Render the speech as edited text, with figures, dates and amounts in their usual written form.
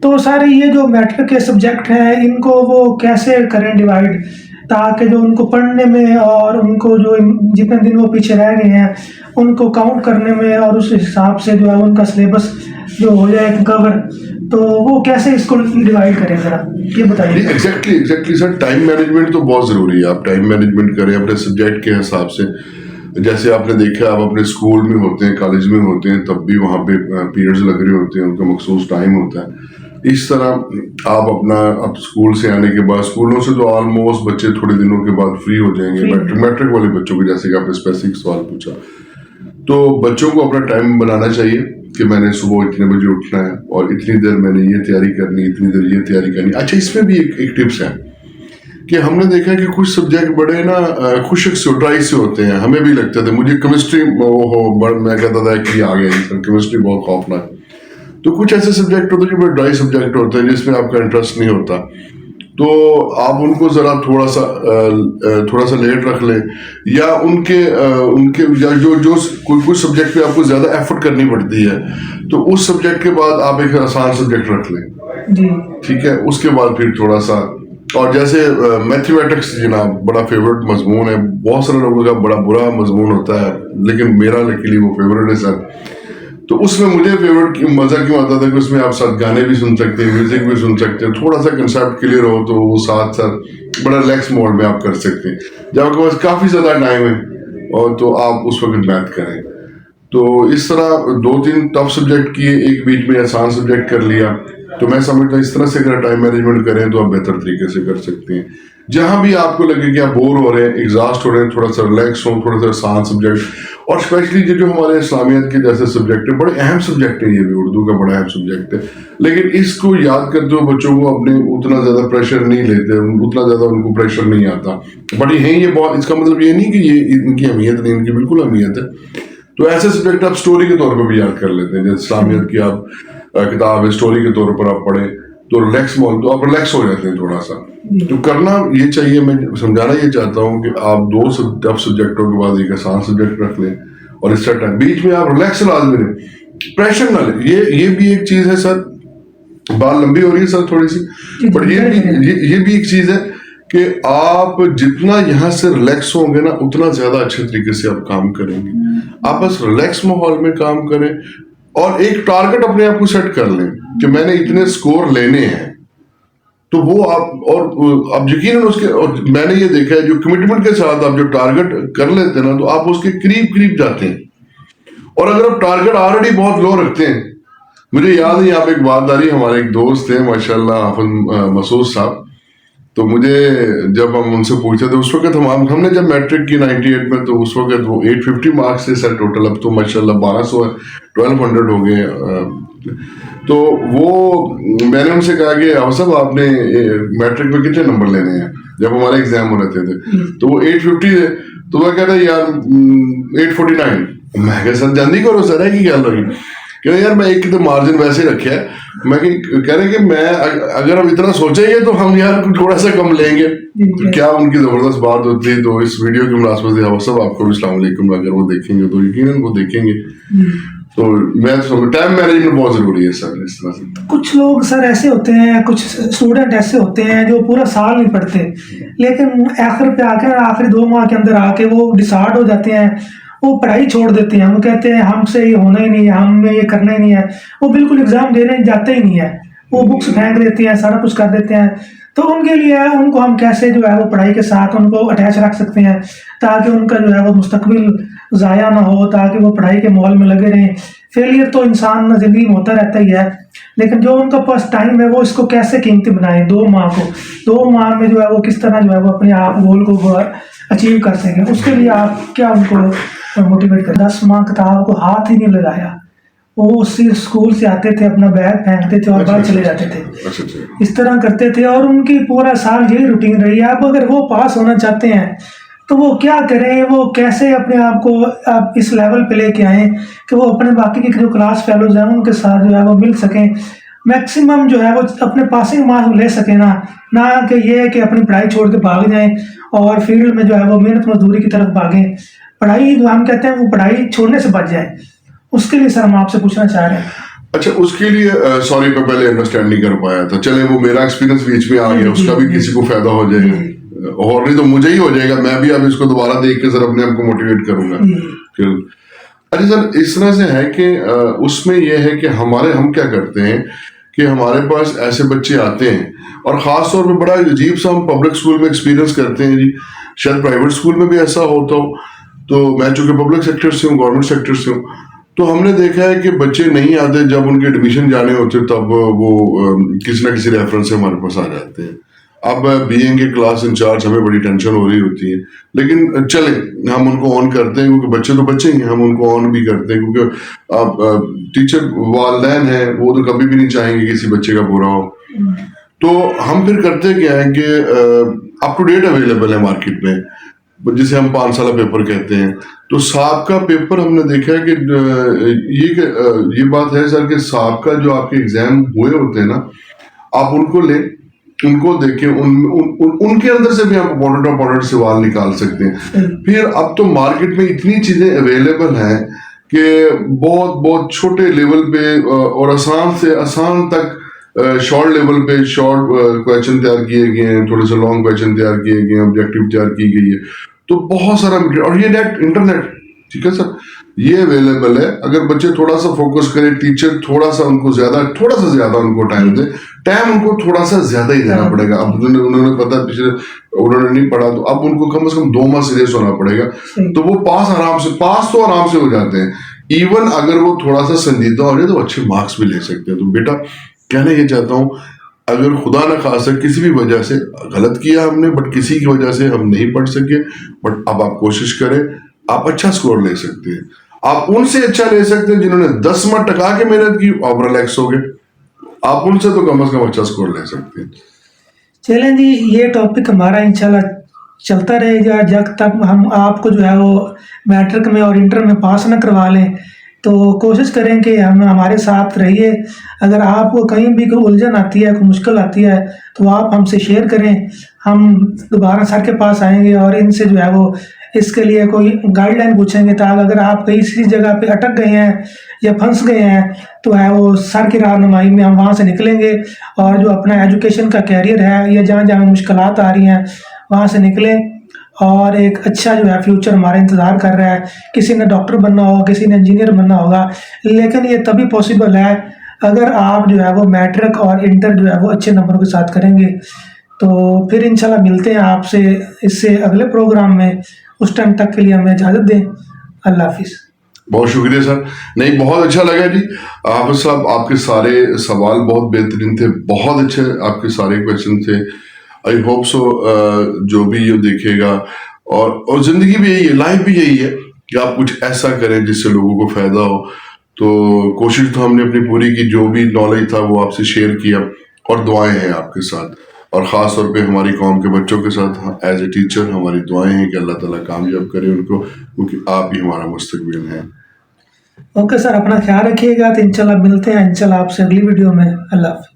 تو سارے یہ جو میٹرک کے سبجیکٹ ہیں ان کو وہ کیسے کریں ڈیوائڈ، تاکہ جو ان کو پڑھنے میں اور ان کو جو جتنے دن وہ پیچھے رہ گئے ہیں ان کو کاؤنٹ کرنے میں اور اس حساب سے جو ہے ان کا سلیبس جو ہو جائے کور، تو وہ کیسے اس کو ڈیوائڈ کریں ذرا یہ بتائیے. ایگزیکٹلی سر، ٹائم مینجمنٹ تو بہت ضروری ہے. آپ ٹائم مینجمنٹ کریں اپنے سبجیکٹ کے حساب سے. جیسے آپ نے دیکھا آپ اپنے اسکول میں ہوتے ہیں، کالج میں ہوتے ہیں، تب بھی وہاں پہ پیریڈز لگ رہے ہوتے ہیں، ان کا مخصوص ٹائم ہوتا ہے. اس طرح آپ اپنا اب اسکول سے آنے کے بعد، اسکولوں سے تو آلموسٹ بچے تھوڑے دنوں کے بعد فری ہو جائیں گے. میٹرک والے بچوں کو جیسے کہ آپ نے اسپیسیفک سوال پوچھا، تو بچوں کو اپنا ٹائم بنانا چاہیے کہ میں نے صبح اتنے بجے اٹھنا ہے اور اتنی دیر میں نے یہ تیاری کرنی، اتنی دیر یہ تیاری کرنی. اچھا، اس میں بھی ایک ٹپس ہے کہ ہم نے دیکھا کہ کچھ سبجیکٹ بڑے نا خشک سے ڈرائی سے ہوتے ہیں. ہمیں بھی لگتا تھا، مجھے کیمسٹری میں کہتا تھا کہ آ گیا کیمسٹری بہت خوفناک. تو کچھ ایسے سبجیکٹ ہوتے ہیں جو بڑے ڈرائی سبجیکٹ ہوتے ہیں جس میں آپ کا انٹرسٹ نہیں ہوتا، تو آپ ان کو ذرا تھوڑا سا لیٹ رکھ لیں، یا ان کے جو کچھ سبجیکٹ پہ آپ کو زیادہ ایفرٹ کرنی پڑتی ہے تو اس سبجیکٹ کے بعد آپ ایک آسان سبجیکٹ رکھ لیں. ٹھیک ہے، اس کے بعد پھر تھوڑا سا. اور جیسے میتھمیٹکس جناب بڑا فیوریٹ مضمون ہے، بہت سارے لوگوں کا بڑا برا مضمون ہوتا ہے، لیکن میرا لیکن وہ فیوریٹ ہے سر. تو اس میں مجھے فیوریٹ مزہ کیوں آتا تھا کہ اس میں آپ ساتھ گانے بھی سن سکتے ہیں، میوزک بھی سن سکتے ہیں، تھوڑا سا کنسیپٹ کلیئر ہو تو وہ ساتھ بڑا ریلیکس موڈ میں آپ کر سکتے ہیں. جب آپ کے پاس کافی زیادہ ٹائم ہے اور تو آپ اس وقت میتھ کریں. تو اس طرح 2-3 ٹف سبجیکٹ کیے، ایک بیچ میں آسان سبجیکٹ کر لیا. تو میں سمجھتا ہوں اس طرح سے اگر ٹائم مینجمنٹ کریں تو آپ بہتر طریقے سے کر سکتے ہیں. جہاں بھی آپ کو لگے کہ آپ بور ہو رہے ہیں، ایگزاسٹ ہو رہے ہیں، تھوڑا سا ریلیکس ہوں، تھوڑا سا آسان سبجیکٹ. اور اسپیشلی جو ہمارے اسلامیات کے جیسے سبجیکٹ ہیں، بڑے اہم سبجیکٹ ہیں، یہ بھی اردو کا بڑا اہم سبجیکٹ ہے، لیکن اس کو یاد کرتے ہوئے بچوں کو اپنے اتنا زیادہ پریشر نہیں لیتے، اتنا زیادہ ان کو پریشر نہیں آتا. بٹ یہ بہت، اس کا مطلب یہ نہیں کہ یہ ان کی اہمیت نہیں، ان کی بالکل اہمیت ہے. تو ایسے سبجیکٹ آپ اسٹوری کے طور پہ بھی یاد کر لیتے ہیں. جیسے اسلامیات کی آپ کتاب ہے، اسٹوری کے طور پر آپ پڑھیں تو تو آپ ریلیکس ہو جاتے ہیں تھوڑا سا. تو کرنا یہ چاہیے، میں سمجھانا یہ چاہتا ہوں کہ آپ 2 ٹف سبجیکٹوں کے بعد ایک آسان سبجیکٹ رکھ لیں، اور اس طرح بیچ میں آپ ریلیکس لازمی لیں، پریشر نہ لیں. یہ بھی ایک چیز ہے سر. بات لمبی ہو رہی ہے سر تھوڑی سی، بٹ یہ بھی ایک چیز ہے کہ آپ جتنا یہاں سے ریلیکس ہوں گے نا، اتنا زیادہ اچھے طریقے سے آپ کام کریں گے. آپ بس ریلیکس ماحول میں کام کریں اور ایک ٹارگٹ اپنے آپ کو سیٹ کر لیں کہ میں نے اتنے سکور لینے ہیں. تو وہ آپ، اور اب یقیناً اس کے، اور میں نے یہ دیکھا ہے جو کمٹمنٹ کے ساتھ آپ جو ٹارگٹ کر لیتے ہیں نا، تو آپ اس کے قریب جاتے ہیں. اور اگر آپ ٹارگٹ آلریڈی بہت لو رکھتے ہیں، مجھے یاد ہے آپ ایک بات آ رہی، ہمارے ایک دوست تھے ماشاءاللہ حافظ مسعود صاحب. تو مجھے جب ہم ان سے پوچھتے تھے اس وقت ہم نے جب میٹرک کی 98 میں، تو اس وقت وہ 850 مارکس تھے سر ٹوٹل. اب تو ماشاءاللہ 1200 1200 ہو گئے. تو وہ میں نے ان سے کہا کہ صاحب آپ نے میٹرک میں کتنے نمبر لینے ہیں، جب ہمارے ایگزام ہو رہے تھے تو وہ 850 تھے. تو وہ کہتا ہے یار 849. میں کہ سر جلدی کرو سر، ہے کی خیال رہی کہ یار میں ایک تو مارجن ویسے رکھا ہے. میں کہہ رہے کہ میں اگر ہم اتنا سوچیں گے تو ہم یار تھوڑا سا کم لیں گے. کیا ان کی زبردست بات ہوتی ہے. تو اس ویڈیو کی مناسبت سے سب آپ کو بھی السلام علیکم. اگر وہ دیکھیں گے تو یقیناً وہ دیکھیں گے. تو میں ٹائم مینجمنٹ بہت ضروری ہے سر. اس طرح سے کچھ لوگ سر ایسے ہوتے ہیں، کچھ اسٹوڈنٹ ایسے ہوتے ہیں جو پورا سال نہیں پڑھتے، لیکن آخر پہ آ کے، آخری 2 ماہ کے اندر آ کے وہ ڈسارڈ ہو جاتے ہیں، وہ پڑھائی چھوڑ دیتے ہیں. وہ کہتے ہیں ہم سے یہ ہونا ہی نہیں ہے، ہم نے یہ کرنا ہی نہیں ہے. وہ بالکل ایگزام دینے جاتے ہی نہیں ہے، وہ بکس پھینک دیتے ہیں، سارا کچھ کر دیتے ہیں. تو ان کے لیے ان کو ہم کیسے جو ہے وہ پڑھائی کے ساتھ ان کو اٹیچ رکھ سکتے ہیں تاکہ ان کا جو ہے وہ مستقبل ضائع نہ ہو، تاکہ وہ پڑھائی کے ماحول میں لگے رہیں. فیلئر تو انسان زندگی میں ہوتا رہتا ہی ہے، لیکن جو ان کا پاس ٹائم ہے وہ اس کو کیسے قیمتی بنائیں. 2 ماہ میں جو ہے وہ کس طرح جو ہے وہ اپنے آپ گول کو اچیو کر سکیں. اس کے لیے آپ کیا ان کو موٹیویٹ کریں؟ 10 ماہ کتاب کو ہاتھ ہی نہیں لگایا، وہ اسکول سے آتے تھے، اپنا بیگ پھینکتے تھے اور باہر چلے جاتے تھے. اس طرح کرتے تھے اور ان کی پورا سال یہی روٹین رہی ہے. اب اگر وہ پاس ہونا چاہتے ہیں تو وہ کیا کریں؟ وہ کیسے اپنے آپ کو آپ اس لیول پہ لے کے آئیں کہ وہ اپنے باقی کے جو کلاس فیلوز ہیں ان کے ساتھ جو ہے وہ مل سکیں، میکسیمم جو ہے وہ اپنے پاسنگ مارکس لے سکیں، نہ کہ یہ کہ اپنی پڑھائی چھوڑ کے بھاگ جائیں اور فیلڈ میں جو ہے وہ محنت مزدوری کی طرف بھاگیں. پڑھائی جو ہم کہتے ہیں وہ پڑھائی چھوڑنے سے بچ جائیں. اس کے لیے سر ہم آپ سے پوچھنا چاہ رہے ہیں. اچھا اس کے لیے سوری میں پہلے انڈرسٹینڈ نہیں کر پایا تھا, چلے وہ میرا ایکسپیرینس بیچ میں آ گیا, اس کا بھی کسی کو فائدہ ہو جائے گا, اور نہیں تو مجھے ہی ہو جائے گا, میں بھی اب اس کو دوبارہ دیکھ کے سر اپنے آپ کو موٹیویٹ کروں گا. اچھا سر اس طرح سے ہے کہ اس میں یہ ہے کہ ہم کیا کرتے ہیں کہ ہمارے پاس ایسے بچے آتے ہیں, اور خاص طور پہ بڑا عجیب سا ہم پبلک اسکول میں ایکسپیرینس کرتے ہیں جی, شاید پرائیویٹ اسکول میں بھی ایسا ہوتا ہو, تو میں چونکہ پبلک سیکٹر سے ہوں, گورنمنٹ سیکٹر سے ہوں, تو ہم نے دیکھا ہے کہ بچے نہیں آتے, جب ان کے ایڈمیشن جانے ہوتے تب وہ کسی نہ کسی ریفرنس سے ہمارے پاس آ جاتے ہیں. اب بینگ کے کلاس انچارج ہمیں بڑی ٹینشن ہو رہی ہوتی ہے, لیکن چلیں ہم ان کو آن کرتے ہیں کیونکہ بچے تو بچے ہی ہیں, ہم ان کو آن بھی کرتے ہیں کیونکہ اب ٹیچر والدین ہیں وہ تو کبھی بھی نہیں چاہیں گے کسی بچے کا برا ہو. تو ہم پھر کرتے کیا ہے کہ اپ ٹو ڈیٹ اویلیبل ہے مارکیٹ میں, جسے ہم 5 سالہ پیپر کہتے ہیں. تو سابقہ پیپر ہم نے دیکھا ہے کہ یہ بات ہے سر کہ سابقہ جو آپ کے ایگزام ہوئے ہوتے ہیں نا, آپ ان کو لیں, ان کو دیکھیں, ان کے اندر سے بھی آپ امپورٹنٹ سوال نکال سکتے ہیں. پھر اب تو مارکیٹ میں اتنی چیزیں اویلیبل ہیں کہ بہت چھوٹے لیول پہ اور آسان سے آسان تک شارٹ لیول پہ شارٹ کویشچن تیار کیے گئے ہیں, تھوڑے سے لانگ کویشچن تیار کیے گئے ہیں, آبجیکٹیو تیار کی گئی ہے, تو بہت سارا مٹیریل. اور یہ انٹرنیٹ ٹھیک ہے سر, یہ اویلیبل ہے. اگر بچے تھوڑا سا فوکس کریں, ٹیچر تھوڑا سا ان کو تھوڑا سا زیادہ ان کو ٹائم دے, ٹائم ان کو تھوڑا سا زیادہ ہی دینا پڑے گا. اب انہوں نے پتا پچھلے انہوں نے نہیں پڑھا, تو اب ان کو کم از کم 2 ماہ سیریس ہونا پڑے گا, تو وہ پاس تو آرام سے ہو جاتے ہیں. ایون اگر وہ تھوڑا سا سنجیدہ ہو جائے تو اچھے مارکس بھی لے سکتے ہیں. تو بیٹا کہنا یہ چاہتا ہوں, اگر خدا نہ خاصہ کسی بھی وجہ سے غلط کیا ہم نے, بٹ کسی کی وجہ سے ہم نہیں پڑھ سکے, بٹ اب آپ کوشش کریں, آپ اچھا سکور لے سکتے ہیں. آپ ان سے اچھا لے سکتے ہیں جنہوں نے 10 منٹ ٹکا کے محنت کی, آپ ریلیکس ہو گئے, آپ ان سے تو کم از کم اچھا سکور لے سکتے ہیں. چلیں جی, یہ ٹاپک ہمارا انشاءاللہ چلتا رہے گا جب تک ہم آپ کو جو ہے وہ میٹرک میں اور انٹر میں پاس نہ کروا لیں. تو کوشش کریں کہ ہمارے ساتھ رہیے. اگر آپ کو کہیں بھی کوئی الجھن آتی ہے, کوئی مشکل آتی ہے, تو آپ ہم سے شیئر کریں, ہم دوبارہ سر کے پاس آئیں گے اور ان سے جو ہے وہ اس کے لیے کوئی گائیڈ لائن پوچھیں گے, تاکہ اگر آپ کسی جگہ پہ اٹک گئے ہیں یا پھنس گئے ہیں تو ہے وہ سر کی رہنمائی میں ہم وہاں سے نکلیں گے, اور جو اپنا ایجوکیشن کا کیریئر ہے یا جہاں جہاں مشکلات آ رہی ہیں وہاں سے نکلیں, اور ایک اچھا جو ہے فیوچر ہمارا انتظار کر رہا ہے. کسی نے ڈاکٹر بننا ہوگا, کسی نے انجینئر بننا ہوگا, لیکن یہ تبھی پاسبل ہے اگر آپ جو ہے وہ میٹرک اور انٹر جو ہے وہ اچھے نمبروں کے ساتھ کریں گے. تو پھر انشاءاللہ ملتے ہیں آپ سے اس سے اگلے پروگرام میں. اس ٹائم تک کے لیے ہمیں اجازت دیں. اللہ حافظ. بہت شکریہ سر, نہیں بہت اچھا لگا جی. حافظ صاحب آپ کے سارے سوال بہت بہترین تھے, بہت اچھے آپ کے سارے کویشچن تھے. آئی ہوپ سو جو بھی یہ دیکھے گا, اور زندگی بھی یہی ہے, لائف بھی یہی ہے کہ آپ کچھ ایسا کریں جس سے لوگوں کو فائدہ ہو. تو کوشش تو ہم نے اپنی پوری کی, جو بھی نالج تھا وہ آپ سے شیئر کیا, اور دعائیں ہیں آپ کے ساتھ, اور خاص طور پہ ہماری قوم کے بچوں کے ساتھ ایز اے ٹیچر ہماری دعائیں ہیں کہ اللہ تعالیٰ کامیاب کرے ان کو, کیونکہ آپ ہی ہمارا مستقبل ہیں. اوکے سر, اپنا خیال رکھیے گا. تو انشاءاللہ ملتے ہیں انشاءاللہ آپ سے اگلی ویڈیو میں. اللہ حافظ.